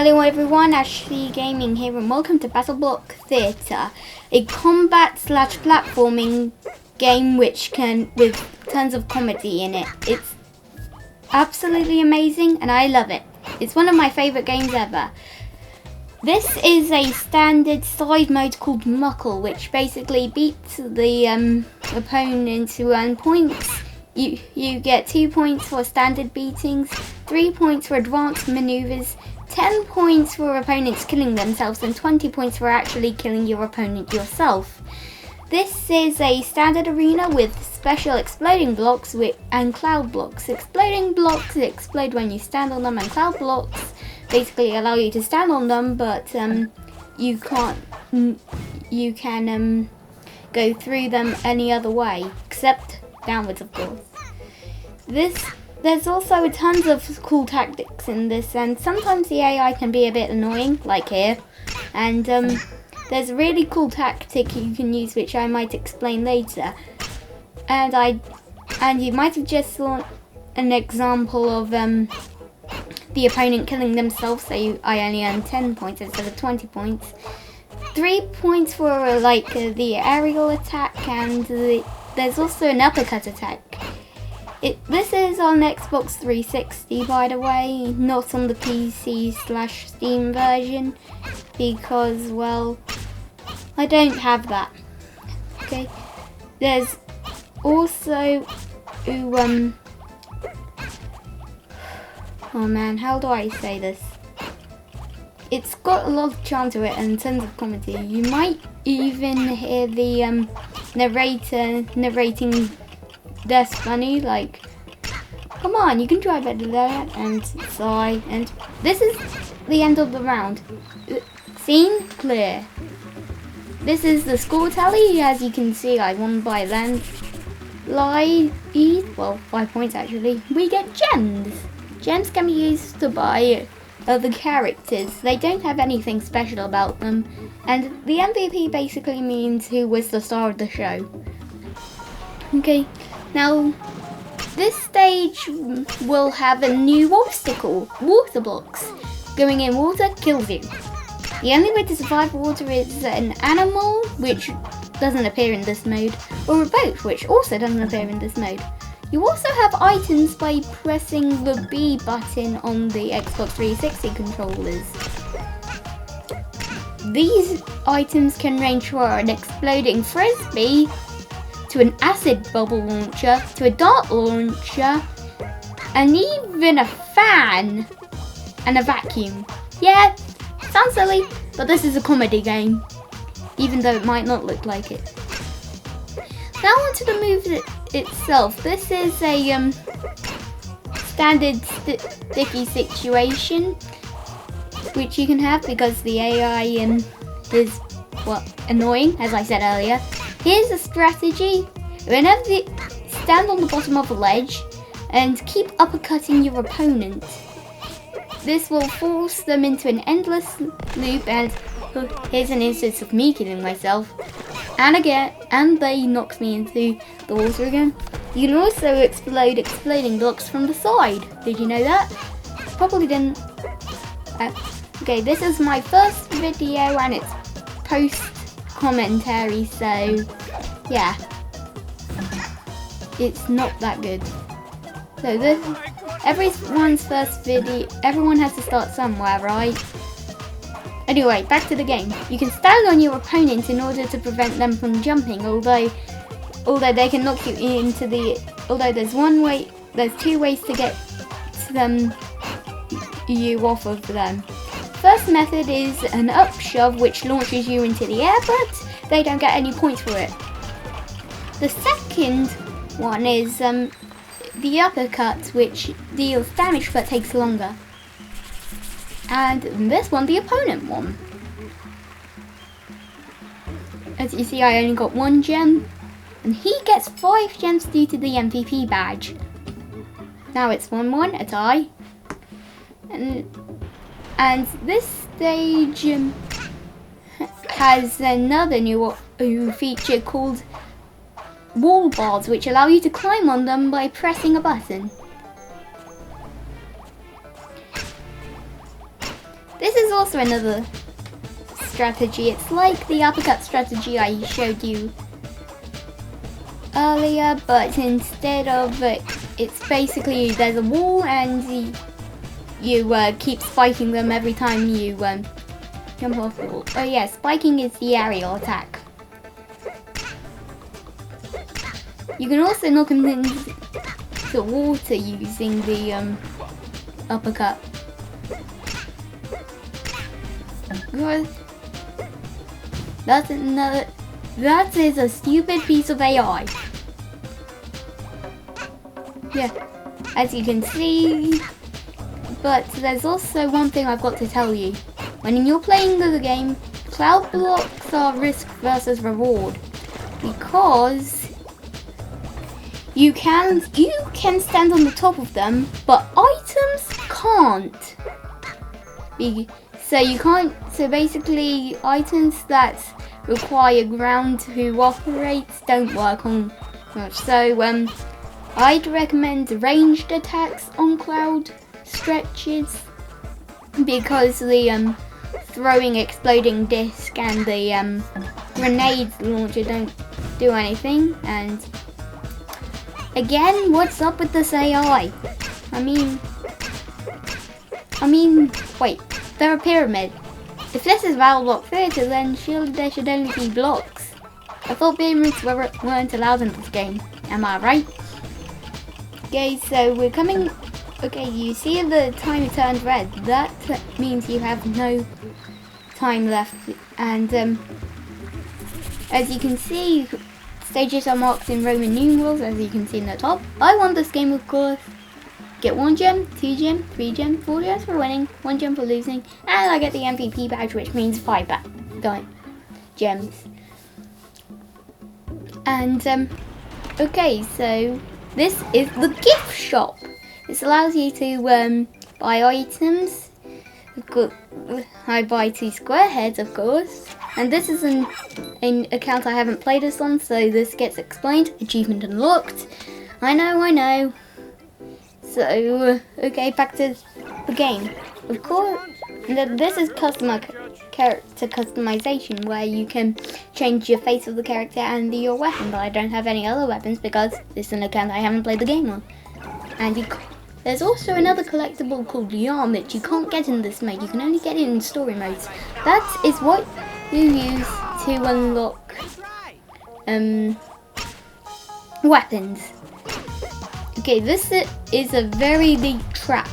Hello everyone, Ashley Gaming here and welcome to BattleBlock Theatre, a combat/platforming game with tons of comedy in it. It's absolutely amazing and I love it. It's one of my favourite games ever. This is a standard side mode called Muckle, which basically beats the opponent to earn points. You get 2 points for standard beatings, 3 points for advanced maneuvers, 10 points for opponents killing themselves, and 20 points for actually killing your opponent yourself. This is a standard arena with special exploding blocks and cloud blocks. Exploding blocks explode when you stand on them, and cloud blocks basically allow you to stand on them, but you can go through them any other way, except downwards, of course. There's also tons of cool tactics in this, and sometimes the AI can be a bit annoying, like here. And there's a really cool tactic you can use, which I might explain later. And you might have just saw an example of the opponent killing themselves, so I only earned 10 points instead of 20 points. 3 points for the aerial attack, and there's also an uppercut attack. This is on Xbox 360, by the way, not on the PC/Steam version, because, well, I don't have that. Okay, there's also, oh man, how do I say this? It's got a lot of charm to it and tons of comedy. You might even hear the narrator narrating Death Funny, like, come on, you can try better than that, and sigh, and this is the end of the round. Scene clear. This is the score tally. As you can see, I won by well, 5 points actually. We get gems. Gems can be used to buy other characters. They don't have anything special about them, and the MVP basically means who was the star of the show. Okay. Now, this stage will have a new obstacle, water blocks. Going in water kills you. The only way to survive water is an animal, which doesn't appear in this mode, or a boat, which also doesn't appear in this mode. You also have items by pressing the B button on the Xbox 360 controllers. These items can range from an exploding frisbee, to an acid bubble launcher, to a dart launcher, and even a fan and a vacuum. Yeah, sounds silly, but this is a comedy game, even though it might not look like it. Now onto the move itself. This is a standard sticky situation, which you can have because the AI is, well, annoying, as I said earlier. Here's a strategy. Whenever you stand on the bottom of a ledge and keep uppercutting your opponent, this will force them into an endless loop, and here's an instance of me killing myself. And they knocked me into the water again. You can also explode exploding blocks from the side. Did you know that? Probably didn't. Okay, this is my first video and it's post commentary, so yeah, it's not that good. So everyone's first video, everyone has to start somewhere, right? Anyway, back to the game. You can stand on your opponent in order to prevent them from jumping, although they can knock you into there's 2 ways to get you off of them. First method is an up shove, which launches you into the air, but they don't get any points for it. The second one is the uppercut, which deals damage but takes longer. And this one, the opponent won. As you see, I only got 1 gem, and he gets 5 gems due to the MVP badge. Now it's 1-1, a tie. And this stage has another new feature called wall bars, which allow you to climb on them by pressing a button. This is also another strategy. It's like the uppercut strategy I showed you earlier, but instead of it's basically there's a wall and you keep spiking them every time you jump off the wall. Oh yeah, spiking is the aerial attack. You can also knock them into the water using the uppercut. That is a stupid piece of AI. Yeah, as you can see. But there's also one thing I've got to tell you. When you're playing the game, cloud blocks are risk versus reward. Because you can stand on the top of them, but items can't. So basically items that require ground to operate don't work on much. So I'd recommend ranged attacks on cloud stretches because the throwing exploding disc and the grenade launcher don't do anything. And again, what's up with this AI? I mean, wait, they're a pyramid. If this is BattleBlock Theatre, then surely there should only be blocks. I thought pyramids weren't allowed in this game. Am I right? Okay, so we're coming. Okay, you see the timer turned red. That means you have no time left. And as you can see, stages are marked in Roman numerals, as you can see in the top. I won this game, of course. Get 1 gem, 2 gem, 3 gem, 4 gems for winning, 1 gem for losing, and I get the MVP badge, which means 5 gems. And okay, so this is the gift shop. This allows you to buy items. I buy 2 square heads, of course. And this is an account I haven't played this on, so this gets explained. Achievement unlocked. I know. So, okay, back to the game. Of course, this is character customization, where you can change your face of the character and your weapon, but I don't have any other weapons because this is an account I haven't played the game on. And there's also another collectible called Yarn that you can't get in this mode. You can only get it in story modes. That is what you use to unlock weapons. Okay, this is a very big trap.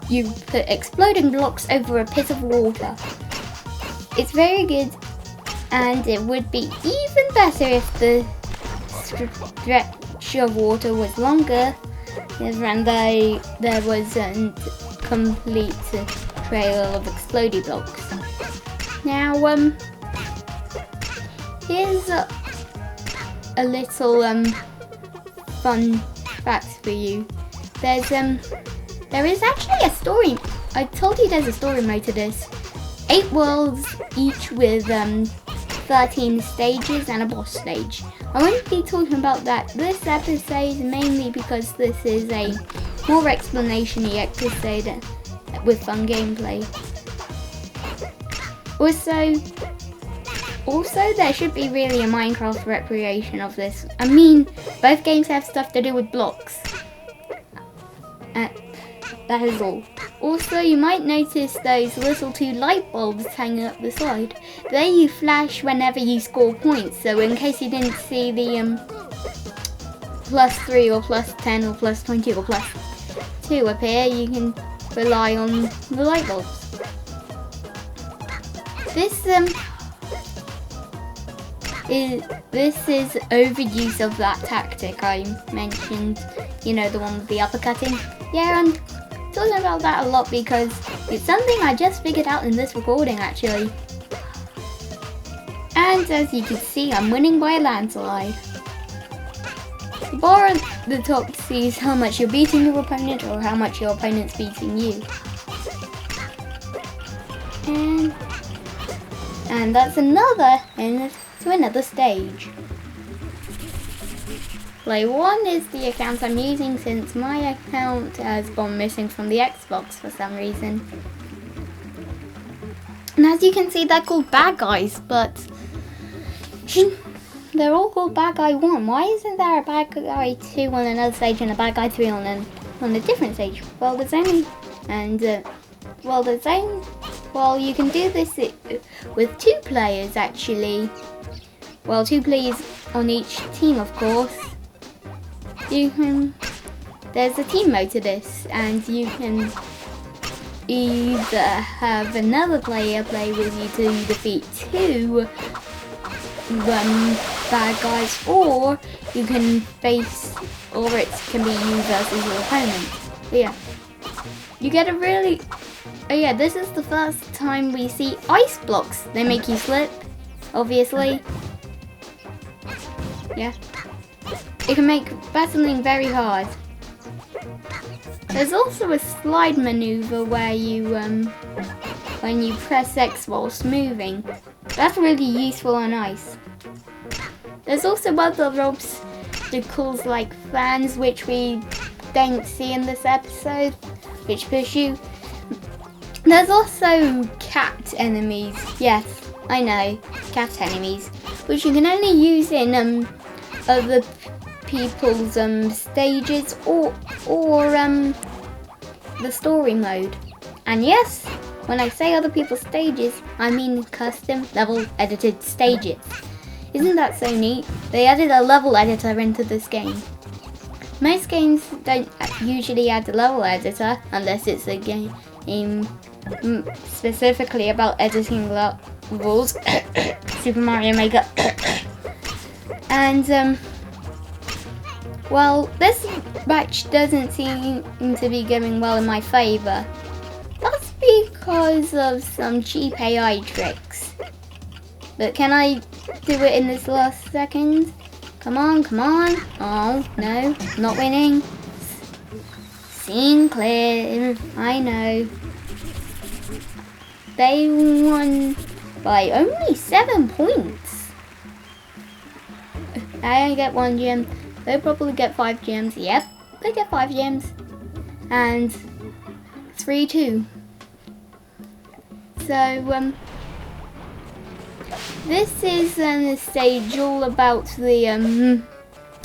You put exploding blocks over a pit of water. It's very good, and it would be even better if the stretch of water was longer and there was a complete trail of exploding blocks. Now, here's a little fun fact for you. There is actually a story. I told you there's a story mode to this. 8 worlds, each with 13 stages and a boss stage. I won't be talking about that this episode, mainly because this is a more explanation-y episode with fun gameplay. Also, there should be really a Minecraft recreation of this. I mean, both games have stuff to do with blocks. That is all. Also, you might notice those little 2 light bulbs hanging up the side. They flash whenever you score points, so in case you didn't see the +3 or +10 or +20 or +2 appear, you can rely on the light bulbs. This is overuse of that tactic I mentioned, you know, the one with the uppercutting. Yeah, I'm talking about that a lot because it's something I just figured out in this recording actually. And as you can see, I'm winning by a landslide. The bar at the top sees how much you're beating your opponent or how much your opponent's beating you. And that's another to another stage. Play 1 is the account I'm using since my account has gone missing from the Xbox for some reason. And as you can see, they're called bad guys, but they're all called bad guy 1. Why isn't there a bad guy 2 on another stage and a bad guy 3 on a different stage? Well, there's only, and well, you can do this with 2 players actually. Well, 2 players on each team, of course. There's a team mode to this, and you can either have another player play with you to defeat 2 bad guys, or you can face, or it can be you versus your opponent. But yeah, you get a really, oh yeah, this is the first time we see ice blocks. They make you slip, obviously. Yeah, it can make battling very hard. There's also a slide maneuver where you, when you press X whilst moving. That's really useful on ice. There's also other obstacles like fans, which we don't see in this episode, which push you. There's also cat enemies. Yes, I know, cat enemies, which you can only use in other people's stages or the story mode. And yes, when I say other people's stages, I mean custom level edited stages. Isn't that so neat? They added a level editor into this game. Most games don't usually add a level editor unless it's a game specifically about editing levels. Super Mario Maker. And well, this match doesn't seem to be going well in my favour. That's because of some cheap AI tricks. But can I do it in this last second? Come on, come on. Oh, no, not winning. Scene clear. I know. They won by only 7 points. I get 1 gem. They'll probably get 5 gems. Yep, they get 5 gems. And 3-2. So, this is a stage all about the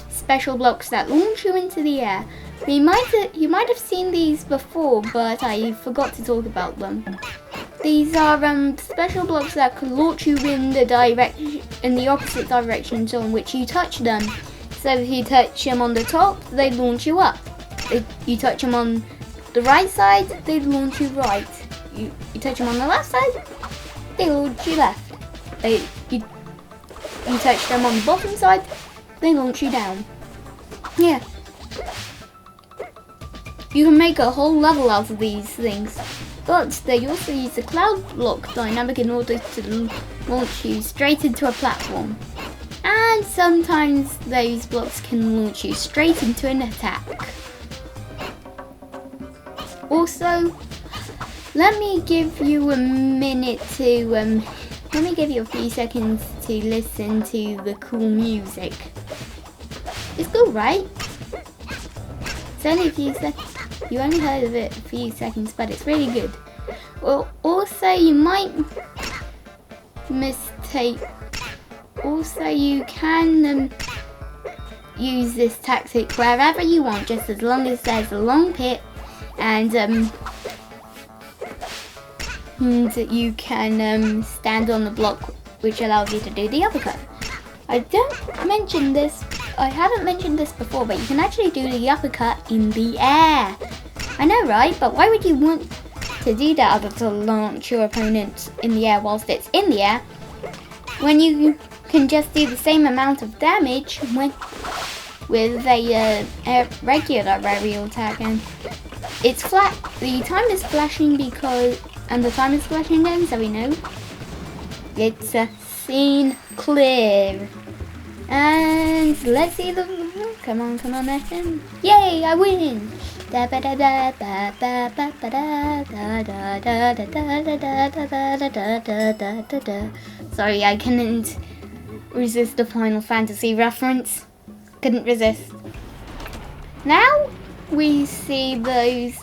special blocks that launch you into the air. You might have seen these before, but I forgot to talk about them. These are special blocks that can launch you in the opposite directions on which you touch them. So if you touch them on the top, they launch you up. If you touch them on the right side, they launch you right. You touch them on the left side, they launch you left. You touch them on the bottom side, they launch you down. Yeah. You can make a whole level out of these things. But they also use the cloud block dynamic in order to launch you straight into a platform. And sometimes those blocks can launch you straight into an attack. Also, let me give you a minute to, let me give you a few seconds to listen to the cool music. It's cool, right? It's only a few seconds. You only heard of it a few seconds, but it's really good. Well, also you might mistake. Also, you can use this tactic wherever you want, just as long as there's a long pit, and you can stand on the block, which allows you to do the uppercut. I haven't mentioned this before, but you can actually do the uppercut in the air. I know, right? But why would you want to do that other to launch your opponent in the air whilst it's in the air, when you can just do the same amount of damage with a regular aerial attack? And it's flat. The time is flashing and the time is flashing again, so we know it's a scene clear. And let's see the. Come on, Nathan. Yay, I win! Sorry, I couldn't resist the Final Fantasy reference. Couldn't resist. Now we see those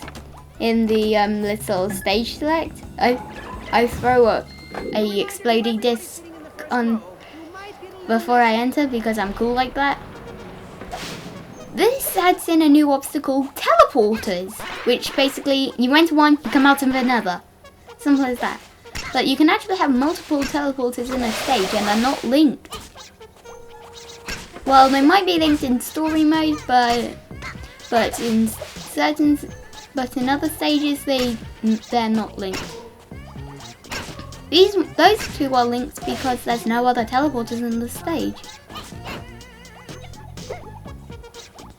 in the little stage select. I throw a exploding disc on before I enter because I'm cool like that. This adds in a new obstacle, teleporters, which basically you enter one, you come out of another. Simple as that. But you can actually have multiple teleporters in a stage and they're not linked. Well, they might be linked in story mode, but in other stages they're not linked. Those two are linked because there's no other teleporters in the stage.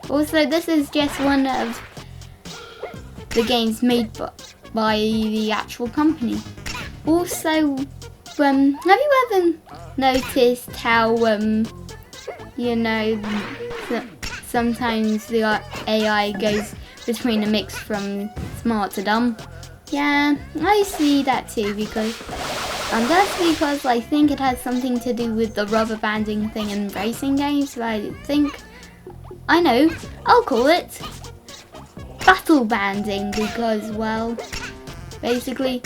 Also, this is just one of the games made by the actual company. Also, have you ever noticed how you know, sometimes the AI goes between a mix from smart to dumb? Yeah, I see that too and that's because I think it has something to do with the rubber banding thing in racing games. I know, I'll call it battle banding because, well, basically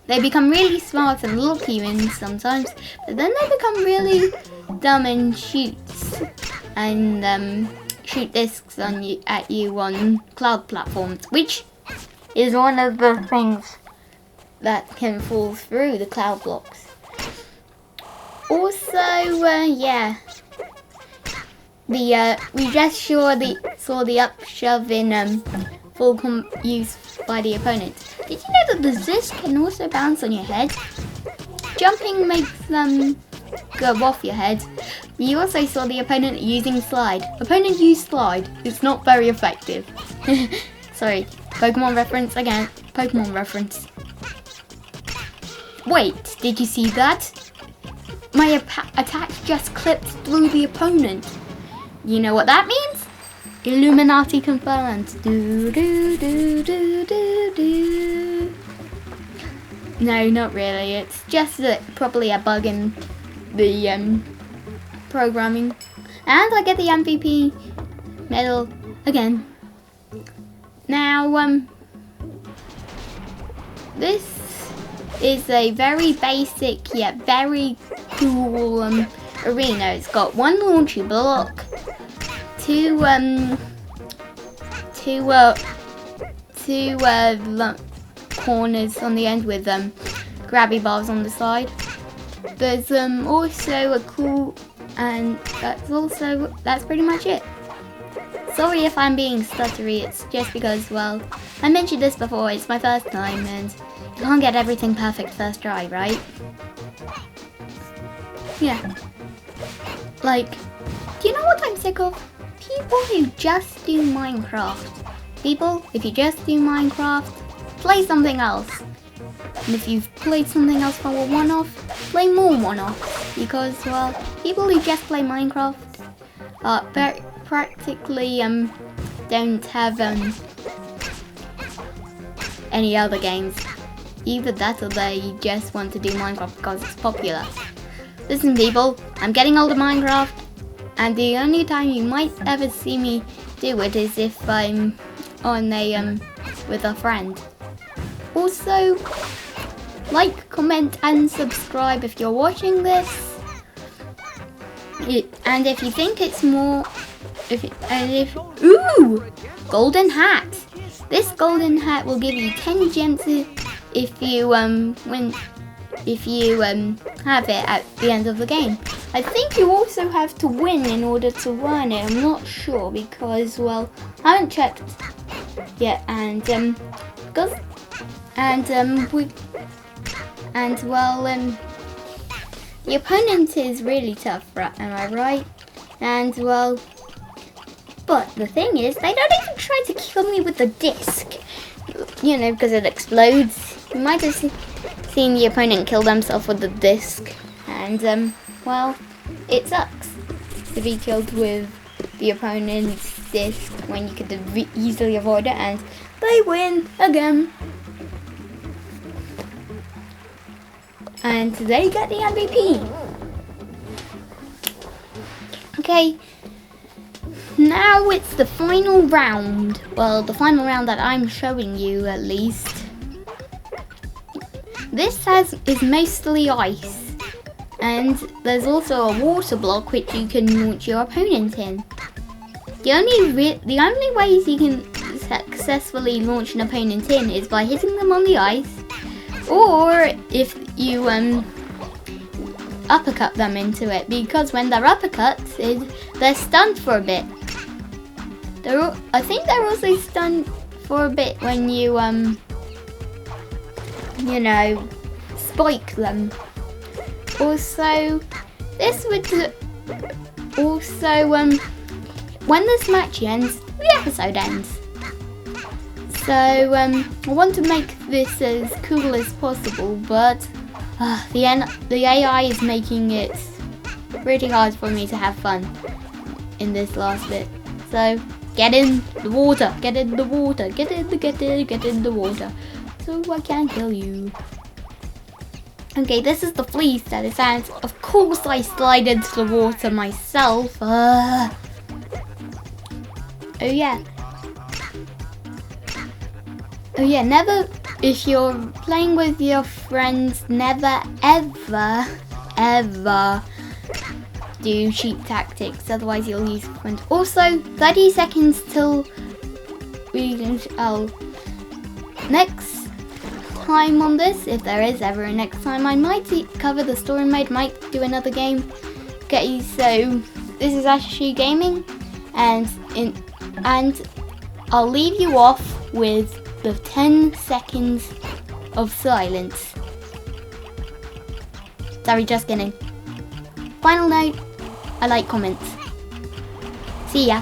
they become really smart and look even sometimes, but then they become really dumb and shoot discs at you on cloud platforms, which is one of the things that can fall through the cloud blocks. Also, yeah, we just saw the upshove in full use by the opponent. Did you know that the disc can also bounce on your head? Jumping makes them go off your head. You also saw the opponent using slide. Opponent used slide. It's not very effective. Sorry, Pokemon reference again. Pokemon reference. Wait, did you see that? My attack just clipped through the opponent. You know what that means? Illuminati confirmed. Do do do do do do. No, not really. It's just probably a bug in the programming. And I get the MVP medal again. Now, this is a very basic yet very cool arena. It's got one launchy block, two corners on the end with grabby bars on the side. There's also a cool, and that's pretty much it. Sorry if I'm being stuttery, it's just because, well, I mentioned this before, it's my first time and you can't get everything perfect first try, right? Yeah. Like, do you know what I'm sick of? People who just do Minecraft. People, if you just do Minecraft, play something else. And if you've played something else for a one-off, play more one-offs. Because, well, people who just play Minecraft practically don't have any other games. Either that or they just want to do Minecraft because it's popular. Listen people, I'm getting old at Minecraft and the only time you might ever see me do it is if I'm on with a friend. Also, like, comment and subscribe if you're watching this. And if you think it's more, ooh, golden hat. This golden hat will give you 10 gems if you have it at the end of the game. I think you also have to win in order to earn it. I'm not sure because, well, I haven't checked yet, and the opponent is really tough, am I right? And well, but the thing is, they don't even try to kill me with the disc, you know, because it explodes. You might have seen the opponent kill themselves with the disc, and well, it sucks to be killed with the opponent's disc when you could easily avoid it, and they win again. And they get the MVP. Okay, now it's the final round. Well, the final round that I'm showing you at least. this is mostly ice, and there's also a water block which you can launch your opponent in. The only ways you can successfully launch an opponent in is by hitting them on the ice, or if you uppercut them into it, because when they're uppercuts, they're stunned for a bit. I think they're also stunned for a bit when you spike them. Also, this would also when this match ends, the episode ends. So I want to make this as cool as possible, but the AI is making it pretty hard for me to have fun in this last bit. So get in the water, get in the water, get in the water, so I can't kill you. Okay, this is the flea status, and of course I slide into the water myself. Oh yeah, never, if you're playing with your friends, never ever do cheat tactics, otherwise you'll lose a friend. Also, 30 seconds till we can, next time on this, if there is ever a next time, I might cover the story mode, might do another game. Okay, so this is Ashley Gaming, and I'll leave you off with the 10 seconds of silence. Sorry, just kidding. Final note, I like comments. See ya.